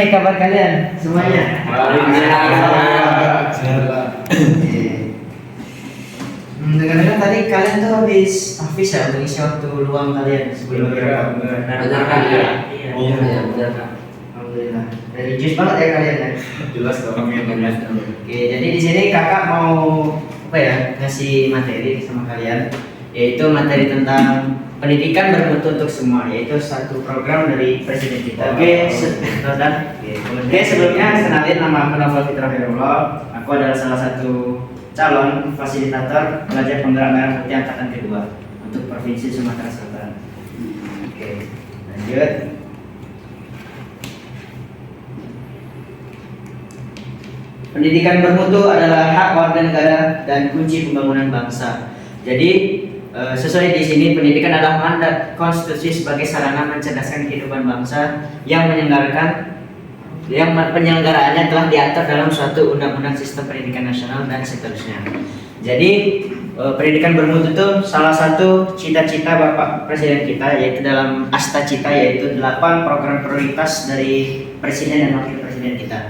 nih kabar kalian semuanya? Dengar-dengar tadi kalian tuh habis ya untuk isi waktu luang kalian sebelum berangkat. Benar kan? Iya. Benar kan? Alhamdulillah. Religius banget ya kalian ya. Jelas dong. Oke, jadi di sini kakak mau ngasih materi sama kalian, yaitu materi tentang pendidikan bermutu untuk semua, yaitu satu program dari presiden kita. Oke, sebelumnya kenalin, nama aku Novel Fitra Khairullah. Aku adalah salah satu calon fasilitator pelajar penggerak merah putih angkatan kedua untuk provinsi Sumatera Selatan. Oke, lanjut. Pendidikan bermutu adalah hak warga negara dan kunci pembangunan bangsa. Jadi sesuai di sini, pendidikan adalah mandat konstitusi sebagai sarana mencerdaskan kehidupan bangsa yang penyelenggaraannya telah diatur dalam suatu undang-undang sistem pendidikan nasional dan seterusnya. Jadi pendidikan bermutu itu salah satu cita-cita Bapak Presiden kita, yaitu dalam Asta Cita, yaitu 8 program prioritas dari Presiden dan Wakil Presiden kita.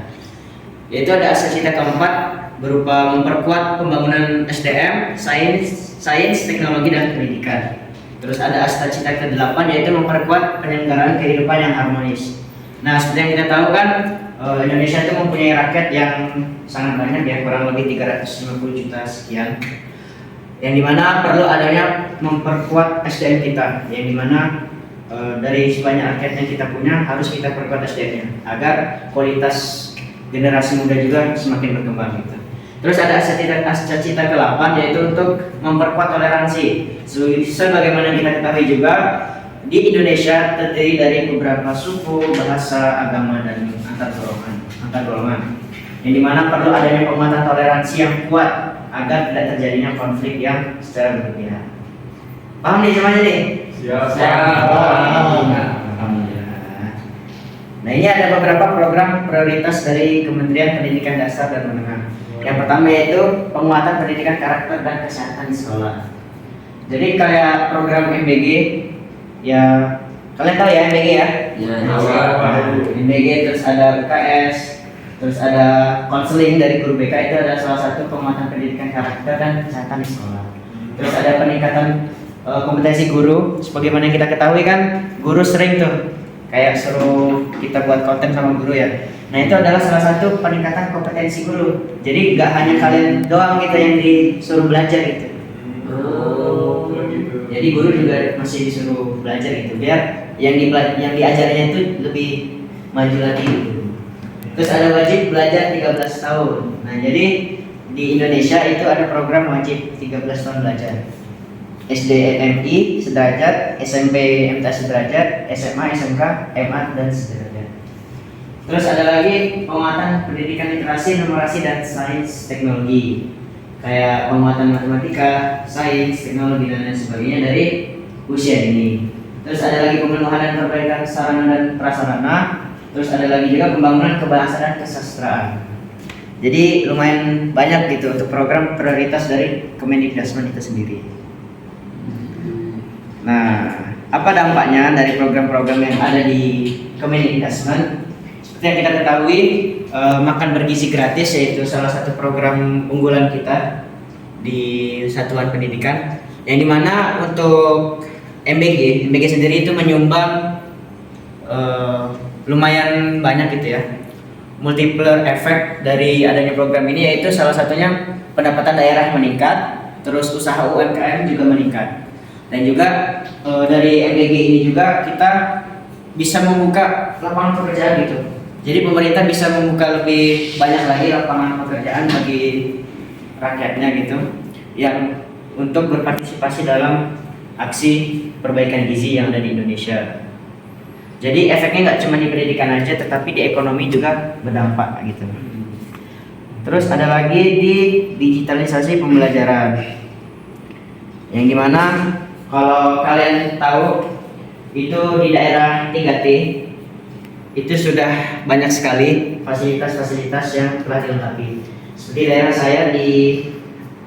Yaitu ada Asta Cita keempat berupa memperkuat pembangunan SDM, sains, teknologi dan pendidikan. Terus ada Asta Cita ke-8 yaitu memperkuat penyelenggaraan kehidupan yang harmonis. Nah, seperti yang kita tahu kan, Indonesia itu mempunyai rakyat yang sangat banyak ya, kurang lebih 350 juta sekian. Yang dimana perlu adanya memperkuat SDM kita, yang dimana dari sebanyak rakyat yang kita punya harus kita perkuat SDM-nya agar kualitas generasi muda juga semakin berkembang gitu. Terus ada Asta Cita ke-8 yaitu untuk memperkuat toleransi. Sebagaimana kita ketahui juga, di Indonesia terdiri dari beberapa suku, bahasa, agama, dan antar golongan. Yang dimana perlu adanya penguatan toleransi yang kuat agar tidak terjadinya konflik yang secara berlebihan. Paham nih semuanya nih? Siap. Nah, ini ada beberapa program prioritas dari Kementerian Pendidikan Dasar dan Menengah. Yang pertama yaitu penguatan pendidikan karakter dan kesehatan di sekolah. Jadi kayak program MBG, ya kalian tahu ya MBG ya? Ya, MBG, terus ada UKS, terus ada konseling dari guru BK, itu ada salah satu penguatan pendidikan karakter dan kesehatan di sekolah. Terus ada peningkatan kompetensi guru. Sebagaimana yang kita ketahui kan, guru sering tuh kayak suruh kita buat konten sama guru ya. Nah, itu adalah salah satu peningkatan kompetensi guru. Jadi nggak hanya kalian doang gitu yang disuruh belajar gitu. Jadi guru juga masih disuruh belajar gitu, biar yang diajarnya itu lebih maju lagi gitu. Terus ada wajib belajar 13 tahun. Nah, jadi di Indonesia itu ada program wajib 13 tahun belajar. SD MI sederajat, SMP MTA sederajat, SMA, SMK, MA dan sederajat. Terus ada lagi penguatan pendidikan literasi, numerasi dan sains teknologi. Kayak penguatan matematika, sains, teknologi dan lain sebagainya dari usia ini. Terus ada lagi pemenuhan dan perbaikan sarana dan prasarana. Terus ada lagi juga pembangunan kebahasaan dan kesastraan. Jadi lumayan banyak gitu untuk program prioritas dari Kemendikbudristek itu sendiri. Nah, apa dampaknya dari program-program yang ada di Kemendikbudristek? Seperti yang kita ketahui, makan bergizi gratis yaitu salah satu program unggulan kita di satuan pendidikan. Yang dimana untuk MBG sendiri itu menyumbang lumayan banyak gitu ya. Multiplier efek dari adanya program ini yaitu salah satunya pendapatan daerah meningkat, terus usaha UMKM juga meningkat. Dan juga dari MBG ini juga kita bisa membuka lapangan pekerjaan gitu. Jadi pemerintah bisa membuka lebih banyak lagi lapangan pekerjaan bagi rakyatnya gitu, yang untuk berpartisipasi dalam aksi perbaikan gizi yang ada di Indonesia. Jadi efeknya nggak cuma di pendidikan aja, tetapi di ekonomi juga berdampak gitu. Terus ada lagi di digitalisasi pembelajaran, yang dimana kalau kalian tahu itu di daerah 3T itu sudah banyak sekali fasilitas-fasilitas yang telah dilengkapi. Seperti daerah saya di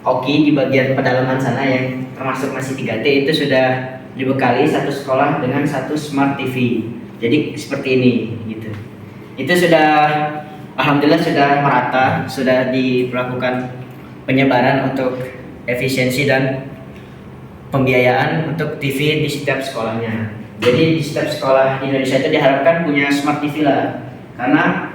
Oki di bagian pedalaman sana yang termasuk masih 3T itu sudah dibekali satu sekolah dengan satu smart TV. Jadi seperti ini gitu. itu sudah alhamdulillah sudah merata, sudah dilakukan penyebaran untuk efisiensi dan pembiayaan untuk TV di setiap sekolahnya. Jadi di setiap sekolah di Indonesia itu diharapkan punya smart TV lah, karena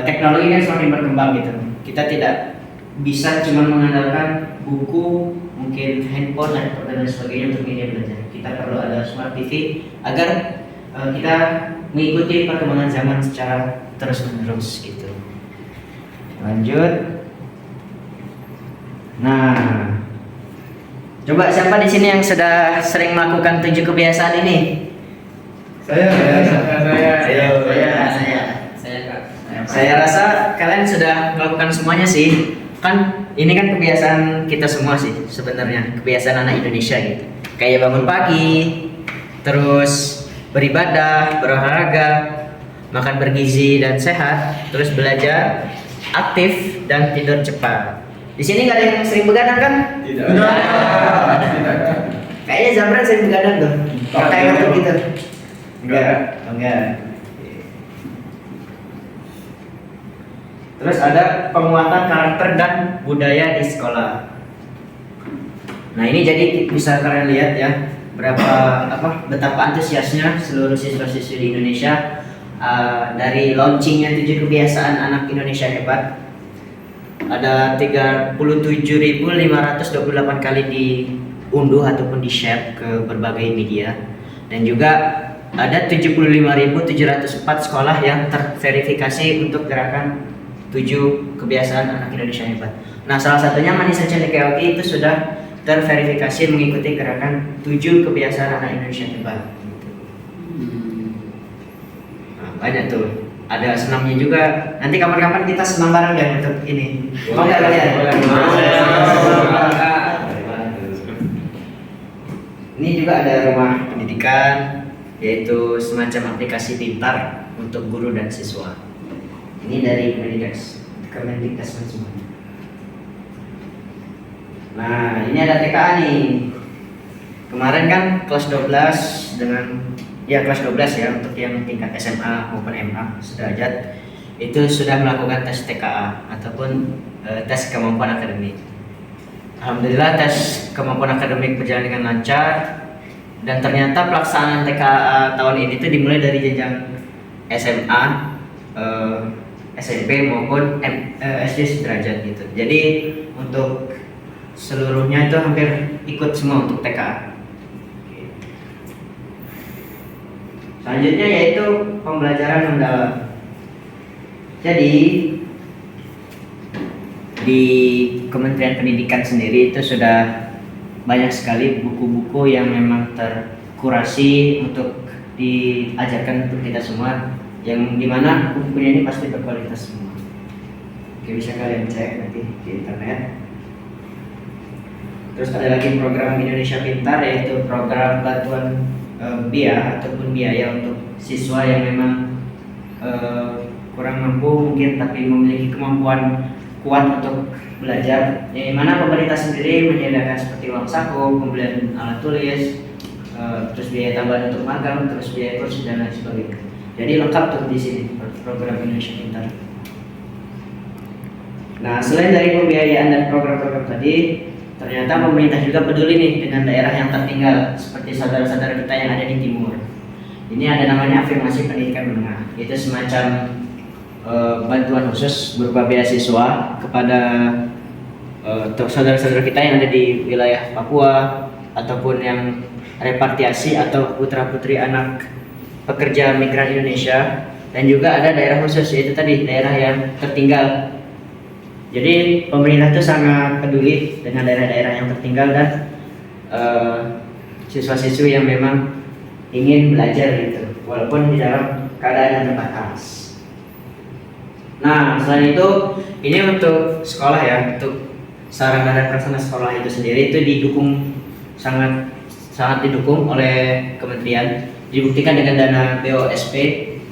teknologi kan semakin berkembang gitu. Kita tidak bisa cuma mengandalkan buku, mungkin handphone, laptop dan lain sebagainya untuk media belajar. Kita perlu ada smart TV agar kita mengikuti perkembangan zaman secara terus-menerus gitu. Lanjut. Nah, coba siapa di sini yang sudah sering melakukan 7 kebiasaan ini? Saya. Saya rasa kalian sudah melakukan semuanya sih. Kan ini kan kebiasaan kita semua sih sebenarnya, kebiasaan anak Indonesia gitu. Kayak bangun pagi, terus beribadah, berolahraga, makan bergizi dan sehat, terus belajar, aktif dan tidur cepat. Di sini nggak ada yang sering begadang kan? Tidak. Kayaknya Zamran sering begadang tuh. Kayak ngantuk gitu. Enggak. Enggak. Terus ada penguatan karakter dan budaya di sekolah. Nah ini jadi bisa kalian lihat ya betapa antusiasnya seluruh siswa-siswi di Indonesia dari launchingnya 7 kebiasaan anak Indonesia hebat. Ada 37.528 kali diunduh ataupun di-share ke berbagai media, dan juga ada 75.704 sekolah yang terverifikasi untuk gerakan 7 kebiasaan anak Indonesia hebat. Nah, salah satunya Manisa Cendekiaoki itu sudah terverifikasi mengikuti gerakan 7 kebiasaan anak Indonesia hebat. Nah, banyak tuh. Ada senamnya juga. Nanti kapan-kapan kita senam bareng deh untuk ini. Mau nggak kalian? Ini juga ada rumah pendidikan, yaitu semacam aplikasi pintar untuk guru dan siswa. Ini dari Kemendikbud semua. Nah, ini ada TKA nih. Kemarin kan kelas 12 kelas 12 ya, untuk yang tingkat SMA maupun MA sederajat itu sudah melakukan tes TKA ataupun tes kemampuan akademik. Alhamdulillah tes kemampuan akademik berjalan dengan lancar, dan ternyata pelaksanaan TKA tahun ini itu dimulai dari jenjang SMA, SMP maupun SD sederajat gitu. Jadi untuk seluruhnya itu hampir ikut semua untuk TKA. Selanjutnya yaitu pembelajaran mendalam. Jadi di Kementerian Pendidikan sendiri itu sudah banyak sekali buku-buku yang memang terkurasi untuk diajarkan untuk kita semua, yang dimana buku-bukunya ini pasti berkualitas semua. Oke, bisa kalian cek nanti di internet. Terus ada lagi program Indonesia Pintar, yaitu program bantuan biaya untuk siswa yang memang kurang mampu mungkin tapi memiliki kemampuan kuat untuk belajar, yang mana pemerintah sendiri menyediakan seperti uang saku, pembelian alat tulis, terus biaya tambahan untuk magang, terus biaya kursus dan lain sebagainya. Jadi lengkap tuh di sini program Indonesia Pintar. Nah, selain dari pembiayaan dan program-program tadi, ternyata pemerintah juga peduli nih dengan daerah yang tertinggal seperti saudara-saudara kita yang ada di timur. Ini ada namanya afirmasi pendidikan menengah. Itu semacam bantuan khusus berupa beasiswa kepada saudara-saudara kita yang ada di wilayah Papua ataupun yang repatriasi atau putra-putri anak pekerja migran Indonesia, dan juga ada daerah khusus, yaitu tadi daerah yang tertinggal. Jadi pemerintah itu sangat peduli dengan daerah-daerah yang tertinggal dan siswa-siswi yang memang ingin belajar gitu, walaupun di dalam keadaan yang terbatas. Nah, selain itu, ini untuk sekolah ya, untuk sarana dan prasarana sekolah itu sendiri itu sangat didukung oleh kementerian. Dibuktikan dengan dana BOSP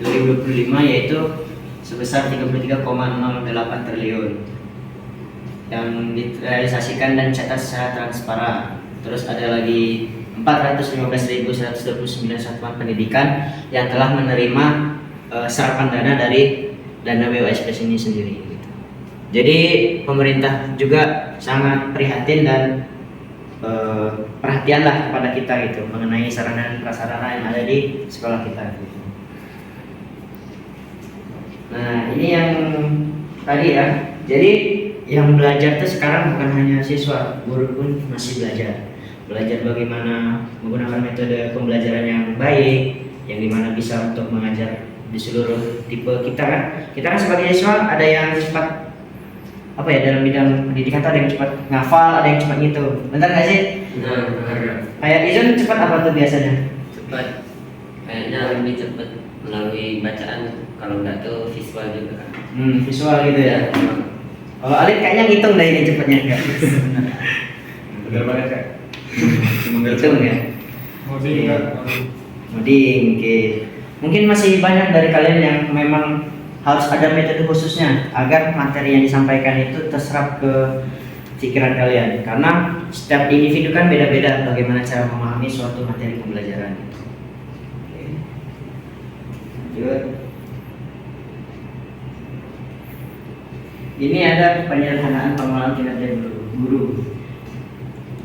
2025 yaitu sebesar 33,08 triliun yang direalisasikan dan dicatat secara transparan. Terus ada lagi 415.129 satuan pendidikan yang telah menerima serapan dana dari dana BOSP ini sendiri gitu. Jadi pemerintah juga sangat prihatin dan perhatianlah kepada kita gitu mengenai sarana dan prasarana yang ada di sekolah kita gitu. Nah ini yang tadi ya, jadi yang belajar tuh sekarang bukan hanya siswa, guru pun masih belajar bagaimana menggunakan metode pembelajaran yang baik, yang dimana bisa untuk mengajar di seluruh tipe kita kan. Kita kan sebagai siswa ada yang cepat apa ya, dalam bidang pendidikan tuh ada yang cepat ngafal, ada yang cepat ngitung. Bentar nggak sih? Benar. Kayak Izun cepat apa tuh biasanya? Cepat. Kayaknya lebih cepat melalui bacaan. Kalau enggak tuh visual juga kan. Visual gitu ya. Kalau Alif kayaknya ngitung deh ini cepatnya enggak? Benar banget kak. Ngitung ya. Ngoding kak. Ngoding, oke. Mungkin masih banyak dari kalian yang memang harus ada metode khususnya agar materi yang disampaikan itu terserap ke pikiran kalian. Karena setiap individu kan beda-beda bagaimana cara memahami suatu materi pembelajaran. Oke. Lanjut. Ini ada penyederhanaan pengelolaan kinerja guru.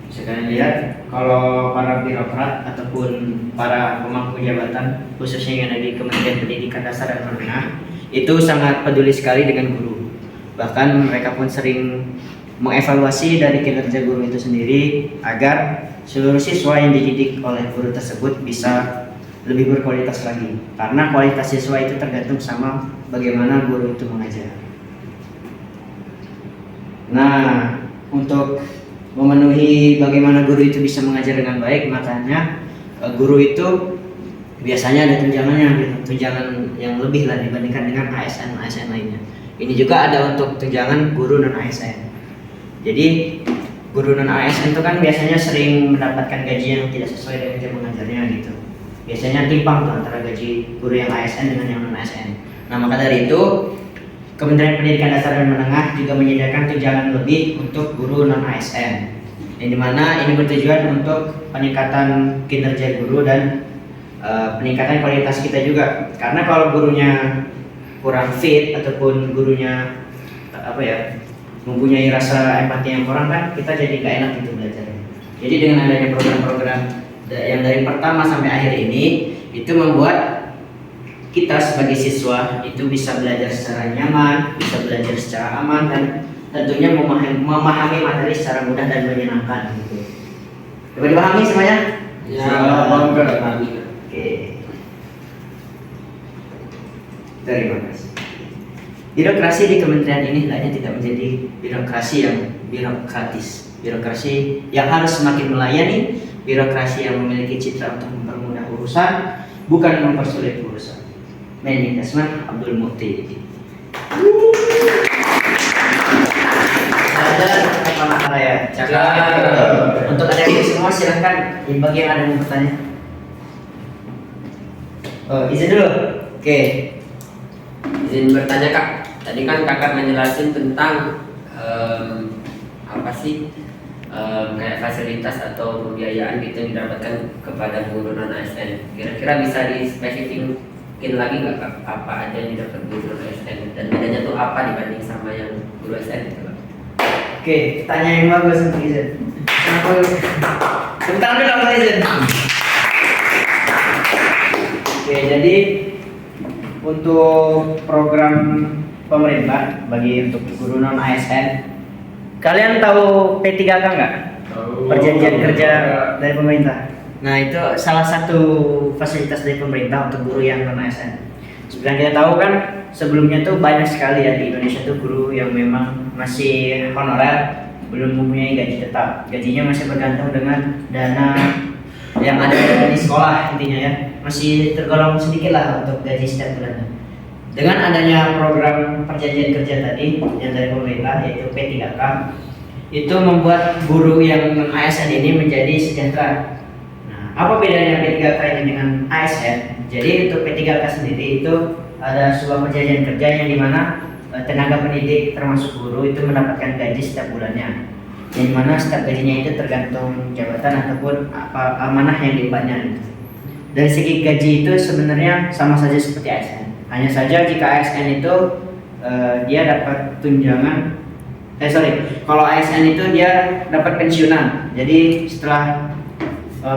Sekalian lihat, kalau para birokrat ataupun para pemangku jabatan khususnya yang ada di Kementerian Pendidikan Dasar dan Menengah itu sangat peduli sekali dengan guru. Bahkan mereka pun sering mengevaluasi dari kinerja guru itu sendiri agar seluruh siswa yang dididik oleh guru tersebut bisa lebih berkualitas lagi. Karena kualitas siswa itu tergantung sama bagaimana guru itu mengajar. Nah, untuk memenuhi bagaimana guru itu bisa mengajar dengan baik, makanya guru itu biasanya ada tunjangannya gitu, tunjangan yang lebih lah dibandingkan dengan ASN lainnya. Ini juga ada untuk tunjangan guru non ASN. Jadi guru non ASN itu kan biasanya sering mendapatkan gaji yang tidak sesuai dengan jam mengajarnya gitu. Biasanya timpang tuh antara gaji guru yang ASN dengan yang non ASN. Nah maka dari itu Kementerian Pendidikan Dasar dan Menengah juga menyediakan tunjangan lebih untuk guru non ASN, yang dimana ini bertujuan untuk peningkatan kinerja guru dan peningkatan kualitas kita juga. Karena kalau gurunya kurang fit ataupun gurunya mempunyai rasa empati yang kurang kan kita jadi gak enak gitu belajarnya. Jadi dengan adanya program-program yang dari pertama sampai akhir ini itu membuat kita sebagai siswa itu bisa belajar secara nyaman, bisa belajar secara aman dan tentunya memahami materi secara mudah dan menyenangkan gitu. Dapat dipahami semuanya? Ya, bangga. Oke. Terima kasih. Birokrasi di kementerian ini hendaknya tidak menjadi birokrasi yang birokratis. Birokrasi yang harus semakin melayani, birokrasi yang memiliki citra untuk mempermudah urusan, bukan mempersulit urusan. Mendikbud Abdul Mukti. Ada apa ya? Untuk adik-adik semua silahkan bagi yang ada yang mau bertanya. Izin dulu. Oke. Izin bertanya kak. Tadi kan kakak menjelaskan tentang apa sih kayak fasilitas atau pembiayaan gitu yang didapatkan kepada guru non ASN. Kira-kira bisa dispesifikin lagi nggak kak, apa aja yang didapat guru non ASN dan bedanya tuh apa dibanding sama yang guru ASN gitu kak? Oke, tanya yang bagus untuk Izin. Sebentar dulu Pak Izin. Oke, jadi untuk program pemerintah bagi untuk guru non ASN, kalian tahu P3K nggak? Perjanjian kerja dari pemerintah. Nah itu salah satu fasilitas dari pemerintah untuk guru yang non ASN. Seperti yang kita tahu kan sebelumnya tuh banyak sekali ya di Indonesia tuh guru yang memang masih honorer, belum mempunyai gaji tetap. Gajinya masih bergantung dengan dana yang ada di sekolah intinya ya. Masih tergolong sedikit lah untuk gaji setiap bulannya. Dengan adanya program perjanjian kerja tadi yang dari pemerintah yaitu P3K, itu membuat guru yang non ASN ini menjadi sejahtera. Nah, apa bedanya P3K ini dengan ASN? Jadi untuk P3K sendiri itu ada sebuah perjanjian kerja yang dimana tenaga pendidik termasuk guru itu mendapatkan gaji setiap bulannya. Yang dimana setiap gajinya itu tergantung jabatan ataupun amanah yang diembannya. Dari segi gaji itu sebenarnya sama saja seperti ASN. Hanya saja jika ASN itu dia dapat tunjangan. Kalau ASN itu dia dapat pensiunan. Jadi setelah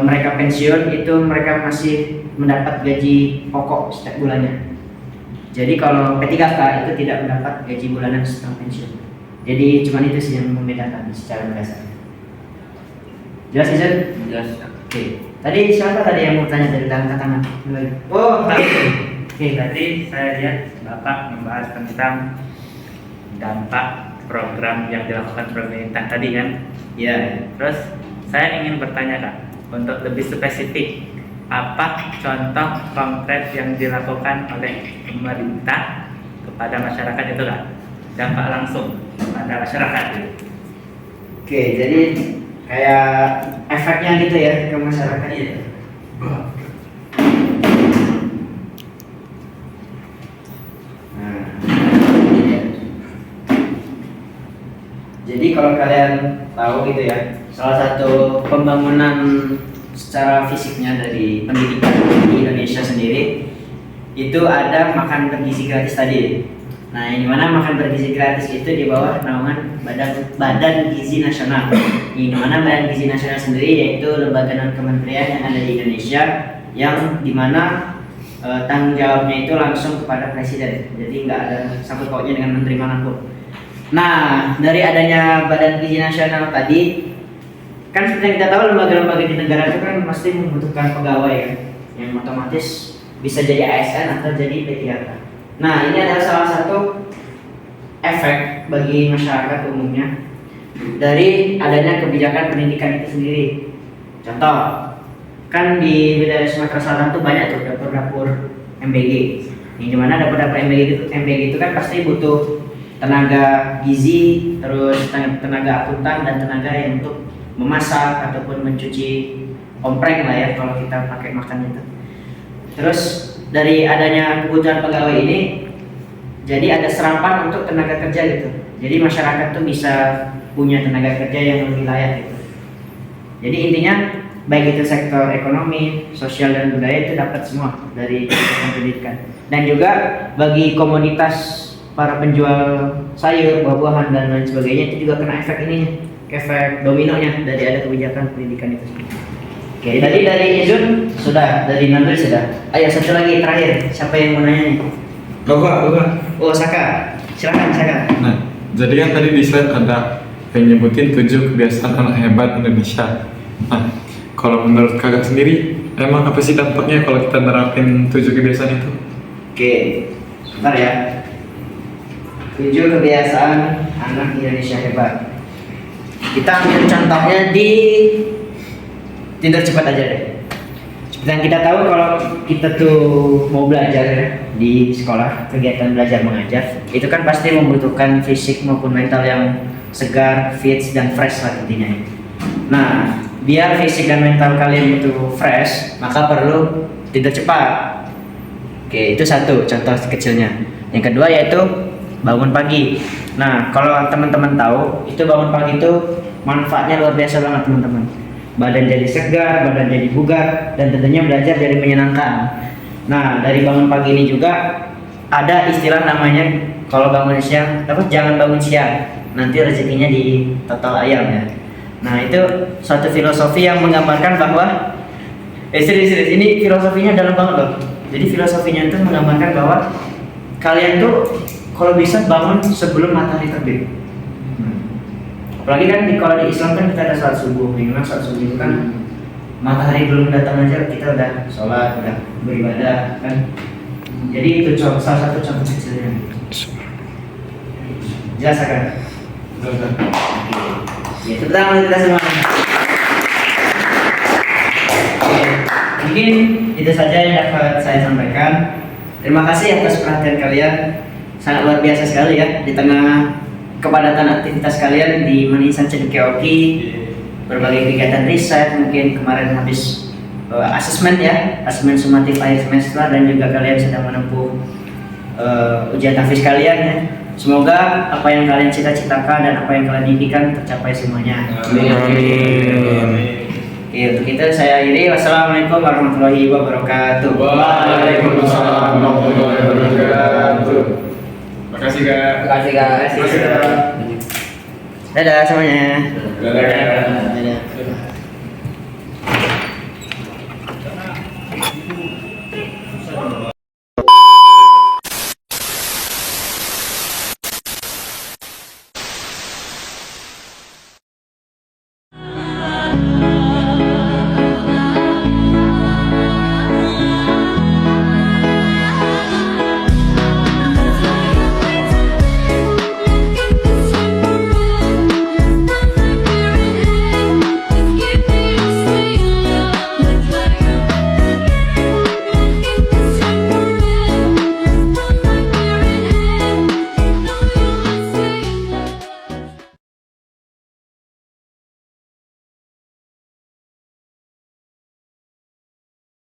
mereka pensiun itu mereka masih mendapat gaji pokok setiap bulannya. Jadi kalau P3K itu tidak mendapat gaji bulanan setelah pensiun. Jadi cuma itu sih yang membedakan secara dasar. Jelas Izan? Jelas. Oke. Tadi siapa tadi yang mau tanya dari dalam tangan? Oh, oke. Tadi saya lihat Bapak membahas tentang dampak program yang dilakukan pemerintah tadi kan. Ya. Terus saya ingin bertanya Kak, untuk lebih spesifik, apa contoh konkret yang dilakukan oleh pemerintah kepada masyarakat itu Kak? Dampak langsung kepada masyarakat gitu. Oke, jadi kayak efeknya gitu ya ke masyarakat ya. Nah, ini ya. Jadi kalau kalian tahu gitu ya, salah satu pembangunan secara fisiknya dari pendidikan di Indonesia sendiri itu ada makan bergizi gratis tadi. Nah, yang dimana makan bergizi gratis itu di bawah naungan Badan Gizi Nasional. Di mana Badan Gizi Nasional sendiri yaitu lembaga non kementerian yang ada di Indonesia, yang dimana tanggung jawabnya itu langsung kepada presiden. Jadi nggak ada sangkut pautnya dengan menteri manapun. Nah, dari adanya Badan Gizi Nasional tadi, kan seperti yang kita tahu lembaga-lembaga di negara itu kan pasti membutuhkan pegawai ya, yang otomatis bisa jadi ASN atau jadi P3K. Nah, ini adalah salah satu efek bagi masyarakat umumnya dari adanya kebijakan pendidikan itu sendiri. Contoh, kan di wilayah Sumatera Selatan tuh banyak tuh dapur-dapur MBG. Yang dimana dapur-dapur MBG itu kan pasti butuh tenaga gizi, terus tenaga akuntan dan tenaga yang untuk memasak ataupun mencuci ompreng lah ya kalau kita pakai makan itu. Terus dari adanya kebutuhan pegawai ini, jadi ada serapan untuk tenaga kerja gitu. Jadi masyarakat tuh bisa punya tenaga kerja yang lebih layak gitu. Jadi intinya baik itu sektor ekonomi, sosial dan budaya itu dapat semua dari pendidikan. Dan juga bagi komoditas para penjual sayur, buah-buahan dan lain sebagainya itu juga kena efek ininya, efek dominonya dari ada kebijakan pendidikan itu. Oke, tadi dari Izun sudah, dari Nandri sudah. Ayo satu lagi terakhir, siapa yang mau nanya nih? Bapak. Oh, Saka, silakan Saka. Nah, jadi kan tadi di slide ada yang nyebutin 7 kebiasaan anak hebat Indonesia. Nah, kalau menurut kakak sendiri, emang apa sih dampaknya kalau kita nerapin 7 kebiasaan itu? Oke, sebentar ya. 7 kebiasaan anak Indonesia hebat. Kita ambil contohnya di tidur cepat aja deh. Seperti yang kita tahu kalau kita tuh mau belajar ya, di sekolah, kegiatan belajar mengajar, itu kan pasti membutuhkan fisik maupun mental yang segar, fit dan fresh lah intinya. Nah, biar fisik dan mental kalian itu fresh, maka perlu tidur cepat. Oke, itu satu contoh kecilnya. Yang kedua yaitu bangun pagi. Nah, kalau teman-teman tahu, itu bangun pagi itu manfaatnya luar biasa banget teman-teman. Badan jadi segar, badan jadi bugar, dan tentunya belajar jadi menyenangkan. Nah, dari bangun pagi ini juga ada istilah namanya kalau bangun siang, jangan bangun siang, nanti rezekinya di total ayam ya. Nah, itu suatu filosofi yang menggambarkan bahwa serius, ini filosofinya dalam banget loh. Jadi filosofinya itu menggambarkan bahwa kalian tuh kalau bisa bangun sebelum matahari terbit. Apalagi kan kalau di Islam kan kita ada sholat subuh. Memang sholat subuh itu kan matahari belum datang aja kita udah sholat, udah beribadah kan. Jadi itu salah satu contoh kecilnya. Jelas kan? Ya, tepuk tangan kita semua. Oke, mungkin itu saja yang dapat saya sampaikan. Terima kasih atas perhatian kalian. Sangat luar biasa sekali ya di tengah kepadatan aktivitas kalian di Manisan Cendekiaoki, berbagai kegiatan riset, mungkin kemarin habis asesmen ya, asesmen sumatif akhir semester, dan juga kalian sedang menempuh ujian tahfiz kalian ya. Semoga apa yang kalian cita-citakan dan apa yang kalian impikan tercapai semuanya. Amin. Oke, untuk itu saya akhiri. Wassalamualaikum warahmatullahi wabarakatuh. Waalaikumsalam warahmatullahi wabarakatuh. Makasih Kak. Terima kasih Kak. Dadah semuanya. Dadah. Dadah.